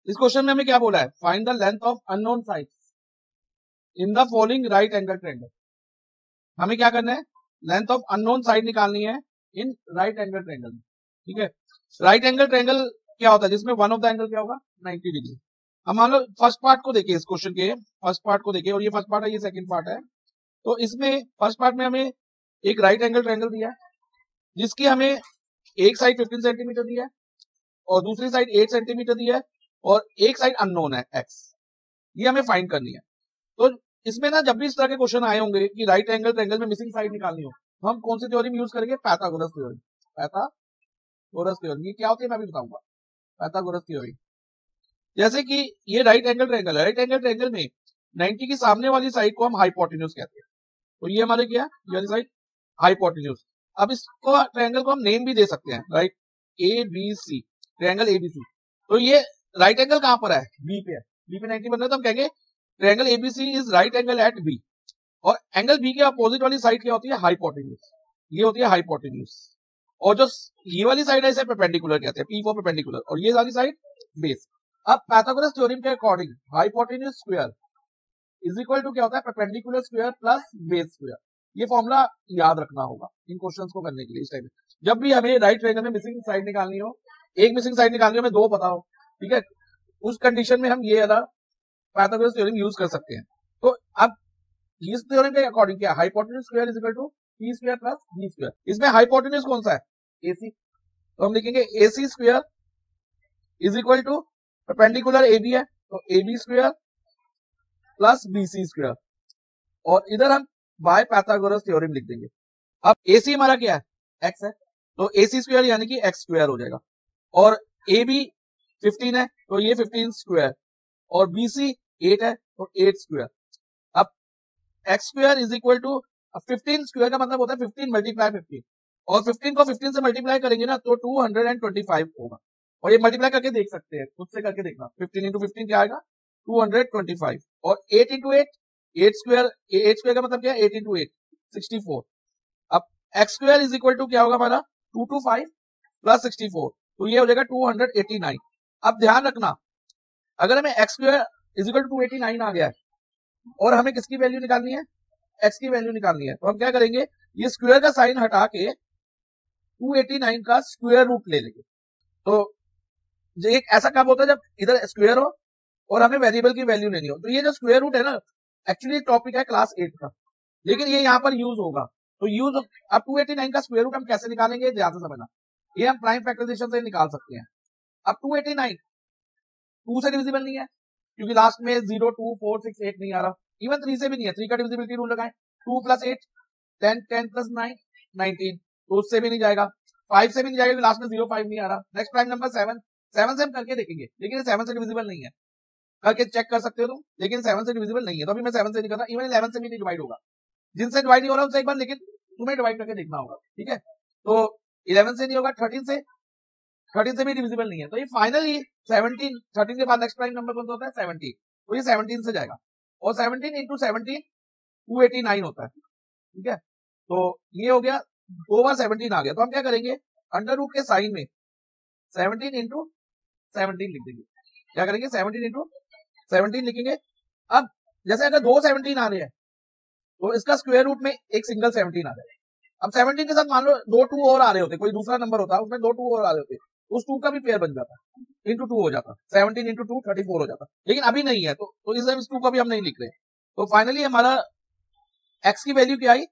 इस क्वेश्चन में हमें क्या बोला है, find the length of unknown sides in the following right angle triangle. हमें क्या करना है, लेंथ ऑफ अननोन साइड निकालनी है इन राइट एंगल ट्रायंगल में। ठीक है, राइट एंगल ट्रायंगल क्या होता है, जिसमें वन ऑफ द एंगल क्या होगा, 90 डिग्री। हम मान लो फर्स्ट पार्ट को देखिए, इस क्वेश्चन के फर्स्ट पार्ट को देखिए, और ये फर्स्ट पार्ट है, ये सेकंड पार्ट है। तो इसमें फर्स्ट पार्ट में हमें एक राइट एंगल ट्रायंगल दिया है, जिसकी हमें एक साइड 15 सेंटीमीटर दी है और दूसरी साइड 8 सेंटीमीटर दी है और एक साइड अननोन है x। ये हमें फाइंड करनी है। तो इसमें ना जब भी इस तरह के क्वेश्चन आए होंगे कि राइट एंगल ट्रायंगल में मिसिंग साइड निकालनी हो, तो हम कौन सी थ्योरम यूज करेंगे, पाइथागोरस थ्योरम। पाइथागोरस थ्योरम ये क्या होती है मैं भी बताऊंगा, पाइथागोरस थ्योरम। जैसे कि ये राइट एंगल ट्रायंगल है, राइट एंगल ट्रायंगल में 90 की सामने वाली साइड को हम हाइपोटेन्यूज कहते हैं। तो ये हमारे क्या है, ये वाली साइड हाइपोटेन्यूज। अब इसको ट्रायंगल को हम नेम भी दे सकते हैं, right, A B C, triangle ABC. तो ये राइट एंगल कहां पर है, बी पे है, बी पे 90 बन रहा है, तो हम कहेंगे triangle ABC is right angle at B. और एंगल बी के अपोजिट वाली साइड क्या होती है, हाइपोटेन्यूज। ये होती है हाइपोटेन्यूज। और जो ये वाली साइड है इसे परपेंडिकुलर कहते हैं, पी फॉर परपेंडिकुलर, और ये वाली साइड बेस। अब पाइथागोरस थ्योरम के according hypotenuse square is equal to क्या होता है, perpendicular square plus base square. ये फॉर्मूला याद रखना होगा इन क्वेश्चंस को करने के लिए। इस टाइम जब भी हमें राइट ट्रायंगल में मिसिंग साइड निकालनी हो, एक मिसिंग साइड निकालनी हो, हमें दो पता हो, ठीक है, उस कंडीशन में हम ये वाला पाइथागोरस थ्योरम यूज कर सकते हैं। तो अब इस थ्योरम के अकॉर्डिंग क्या, hypotenuse square is equal to P square plus B square. इसमें हाइपोटेन्यूज कौन सा है, एसी, तो हम लिखेंगे AC square is equal to perpendicular AB है, तो AB square plus BC square, और इधर हम बाय पाइथागोरस थ्योरम लिख देंगे। अब AC हमारा क्या है, x है, तो AC स्क्वायर यानी कि x स्क्वायर हो जाएगा। और AB 15 है, तो ये 15 स्क्वायर, और BC 8 है, तो 8 स्क्वायर। अब x square is equal to, 15 square का मतलब होता है 15 मल्टीप्लाई 15, और 15 को 15 से मल्टीप्लाई करेंगे ना तो 225 होगा। और ये मल्टीप्लाई करके देख सकते हैं, खुद से करके देखना, 15 इंटू 15 क्या आएगा, 225, और 8 इंटू 8, 8 स्क्वायर का मतलब क्या है, 8 इंटू 8 64। अब x square is equal to क्या होगा हमारा, 225 प्लस 64, तो ये हो जाएगा 289। अब ध्यान रखना, अगर हमें x square is equal to 289 आ गया है और हमें किसकी वैल्यू निकालनी है, एक्स की वैल्यू निकालनी है, तो हम क्या करेंगे, ये स्क्वायर का साइन हटा के 289 का स्क्वायर रूट ले लेंगे। तो एक ऐसा काम होता है जब इधर स्क्वायर हो और हमें वेरिएबल की वैल्यू लेनी हो, तो ये जो स्क्वायर रूट है ना, एक्चुअली टॉपिक है क्लास 8 का, लेकिन ये यहाँ पर यूज होगा। तो यूज, अब 289 का स्क्वायर रूट हम कैसे निकालेंगे, ध्यान से समझना, ये हम प्राइम फैक्टराइजेशन से निकाल सकते हैं। अब 289 2 से डिविजिबल नहीं है, क्योंकि लास्ट में 0 2 4 6 8 नहीं आ रहा, इवन 3 से भी नहीं है, 3 का डिविजिबिलिटी रूल लगाएं, 2 प्लस 8 10 10 प्लस 9 19, तो उससे भी नहीं जाएगा, 5 से भी नहीं जाएगा, लास्ट में 0 5 नहीं आ रहा। नेक्स्ट प्राइम नंबर 7 7 से हम करके देखेंगे, लेकिन 7 से डिविजिबल नहीं है, करके चेक कर सकते हो तुम, लेकिन 7 से डिविजिबल नहीं है, तो अभी मैं 7 से नहीं कर रहा, इवन 11 से भी नहीं डिवाइड होगा। जिनसे डिवाइड नहीं हो रहा उनसे एक बार लेकिन तुम्हें डिवाइड करके देखना होगा, ठीक है। तो 11 से नहीं होगा, 13 से भी डिविजिबल नहीं है, तो ये फाइनली 17, 13 के बाद नेक्स्ट प्राइम नंबर कौन सा होता है, 17, तो ये 17 से जाएगा, और 17 इंटू 17 289 होता है, ठीक है। तो ये हो गया, 2 बार 17 आ गया, तो हम क्या करेंगे, अंडर रूट के साइन में 17 इंटू 17 लिख देंगे। क्या करेंगे, 17 इंटू 17 लिखेंगे। अब जैसे अगर 2 17 आ रहे हैं तो इसका स्क्वायर रूट में एक सिंगल 17 आ जाए। अब 17 के साथ मान लो 2 2 और आ रहे होते, कोई दूसरा नंबर होता, उसमें 2 2 और आ रहे होते, उस 2 का भी पेयर बन जाता, इंटू 2 हो जाता, 17 इंटू 2 34 हो जाता, लेकिन अभी नहीं है, तो इस 2 का भी हम नहीं लिख रहे। तो फाइनली हमारा एक्स की वैल्यू क्या आई,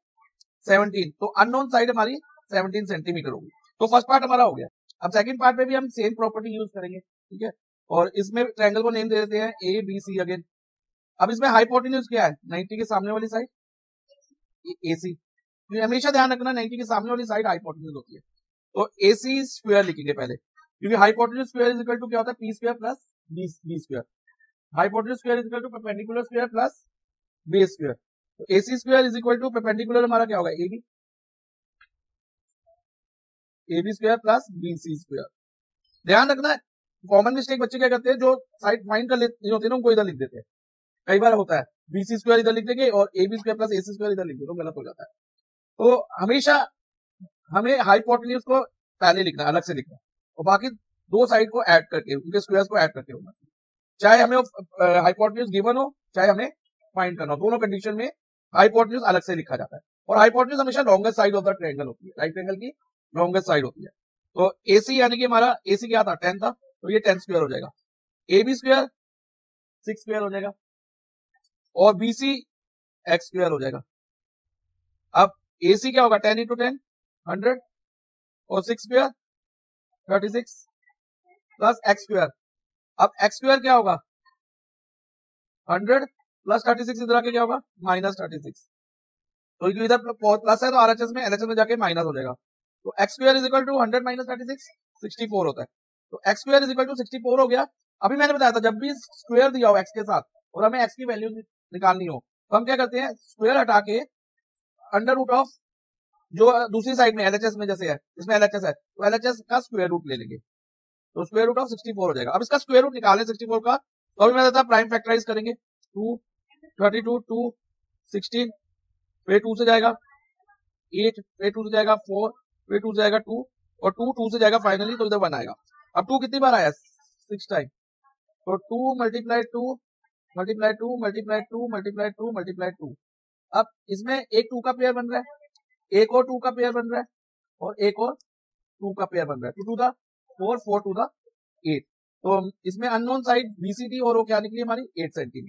17, तो अननोन साइड हमारी 17 सेंटीमीटर होगी। तो फर्स्ट पार्ट हमारा हो गया। अब सेकंड पार्ट में भी हम सेम प्रॉपर्टी यूज करेंगे, ठीक है, और इसमें ट्रायंगल को नेम दे देते हैं ए बी सी अगेन। अब इसमें हाइपोटेन्यूज क्या है, 90 के सामने वाली साइड AC, हमेशा ध्यान रखना 90 के सामने वाली साइड हाइपोटेन्यूज होती है, तो AC स्क्वायर लिखेंगे पहले, क्योंकि hypotenuse square is equal to क्या होता है, P square plus B square. Hypotenuse square is equal to perpendicular square plus base square, तो AC square is equal to perpendicular हमारा क्या होगा, AB square plus BC square. ध्यान रखना, common mistake बच्चे क्या करते हैं, जो साइड फाइंड कर लेते होते हैं ना उनको इधर लिख देते हैं, कई बार होता है BC स्क्वायर इधर लिख देंगे और AB square plus AC square इधर लिख देंगे, तो गलत हो जाता है। तो हमेशा हमें हाइपोटेन्यूज को पहले लिखना, अलग से लिखना, और बाकी दो साइड को ऐड करके, उनके स्क्वायर्स को ऐड करके होना। चाहे हमें हाइपोटेन्यूज गिवन हो चाहे हमें फाइंड करना हो, दोनों कंडीशन में हाइपोटेन्यूज अलग से लिखा जाता है। और हाइपोटेन्यूज हमेशा longest side of the triangle होती है, राइट ट्रायंगल की लॉन्गेस्ट साइड होती है। तो AC यानी कि हमारा AC क्या था 10 था, तो ये 10 स्क्वायर हो जाएगा। AB स्क्वायर 6 स्क्वायर हो जाएगा और BC x स्क्वायर हो जाएगा। अब AC क्या होगा 10 इंटू 10 100 और 6 स्क्वायर 36 प्लस x स्क्वायर। अब x स्क्वायर क्या होगा 100 प्लस 36 इधर आके क्या होगा माइनस 36। तो इधर प्लस है तो RHS में LHS में जाके माइनस हो जाएगा। तो x square is equal to 100 minus 36 64 होता है। तो x square is equal to 64 हो गया। अभी मैंने बताया था जब भी स्क्वायर दिया हो x के साथ और हमें x की वैल्यू निकालनी हो तो हम क्या करते हैं स्क्वायर हटा के अंडर रूट ऑफ जो दूसरी साइड में LHS में जैसे है इसमें LHS है तो LHS का स्क्वायर रूट ले लेंगे तो स्क्वायर रूट ऑफ 64 हो जाएगा। अब इसका स्क्वायर रूट निकालें 64 का तो अभी मैं बताता प्राइम फैक्टराइज करेंगे 2 32 2 16 फिर 2 से जाएगा 8 फिर 2 से जाएगा 4 फिर 2 से जाएगा 2 और 2 से जाएगा फाइनली तो इधर 1 आएगा। अब 2 कितनी बार आया 6 टाइम तो 2 multiply 2 multiply 2 multiply 2 multiply 2 multiply 2। अब इसमें एक 2 का पेयर बन रहा है एक और 2 का पेयर बन रहा है और एक और 2 का पेयर बन रहा है 2 टू द 4 4 टू द 8। तो इसमें अननोन साइड BCD और वो क्या निकली हमारी 8 सेंटीमीटर।